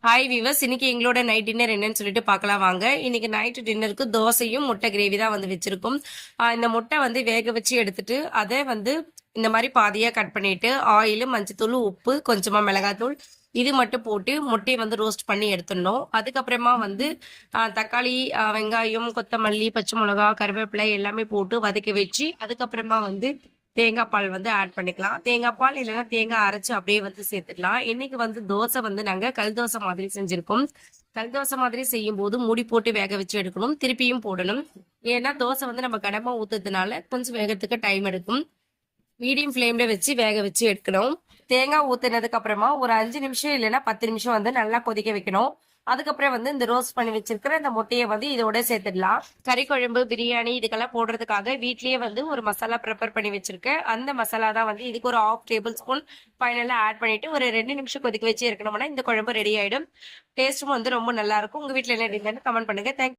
Hi viewers, இன்னைக்கு எங்களோட night dinner என்னன்னு சொல்லிட்டு பார்க்கலாம் வாங்க. இன்னைக்கு நைட் டின்னருக்கு தோசையும் முட்டை கிரேவி தான் வந்து வச்சிருக்கோம். இந்த முட்டை வந்து வேக வச்சு எடுத்துட்டு அதை வந்து இந்த மாதிரி பாதியா கட் பண்ணிட்டு ஆயில், மஞ்சத்தூள், உப்பு, கொஞ்சமா மிளகாத்தூள் இது மட்டும் போட்டு முட்டையை வந்து ரோஸ்ட் பண்ணி எடுத்துடணும். அதுக்கப்புறமா வந்து தக்காளி, வெங்காயம், கொத்தமல்லி, பச்சை மிளகா, கருவேப்பிலை எல்லாமே போட்டு வதக்கி வச்சு அதுக்கப்புறமா வந்து தேங்காய் பால் வந்து ஆட் பண்ணிக்கலாம். தேங்காய் பால் இல்லைன்னா தேங்காய் அரைச்சு அப்படியே வந்து சேர்த்துக்கலாம். இன்னைக்கு வந்து தோசை வந்து நாங்க கல் தோசை மாதிரி செஞ்சிருக்கோம். கல் தோசை மாதிரி செய்யும் போது மூடி போட்டு வேக வச்சு எடுக்கணும், திருப்பியும் போடணும். ஏன்னா தோசை வந்து நம்ம கடமை ஊத்துறதுனால கொஞ்சம் வேகத்துக்கு டைம் எடுக்கும். மீடியம் ஃப்ளேம்ல வச்சு வேக வச்சு எடுக்கணும். தேங்காய் ஊத்துனதுக்கு அப்புறமா ஒரு 5 நிமிஷம் இல்லைன்னா 10 நிமிஷம் வந்து நல்லா கொதிக்க வைக்கணும். அதுக்கப்புறம் வந்து இந்த ரோஸ்ட் பண்ணி வச்சிருக்கிற இந்த முட்டையை வந்து இதோட சேர்த்துடலாம். கறி குழம்பு, பிரியாணி இதுக்கெல்லாம் போடுறதுக்காக வீட்லயே வந்து ஒரு மசாலா ப்ரிப்பேர் பண்ணி வச்சிருக்கேன். அந்த மசாலா தான் வந்து இதுக்கு ஒரு 1/2 டேபிள் ஸ்பூன் ஃபைனலா ஆட் பண்ணிட்டு ஒரு 2 நிமிஷம் கொதிக்க வச்சு இருக்கணும்னா இந்த குழம்பு ரெடி ஆயிடும். டேஸ்ட்டும் வந்து ரொம்ப நல்லா இருக்கும். உங்க வீட்டுல என்ன டின்னர்னு கமெண்ட் பண்ணுங்க. தேங்க்யூ.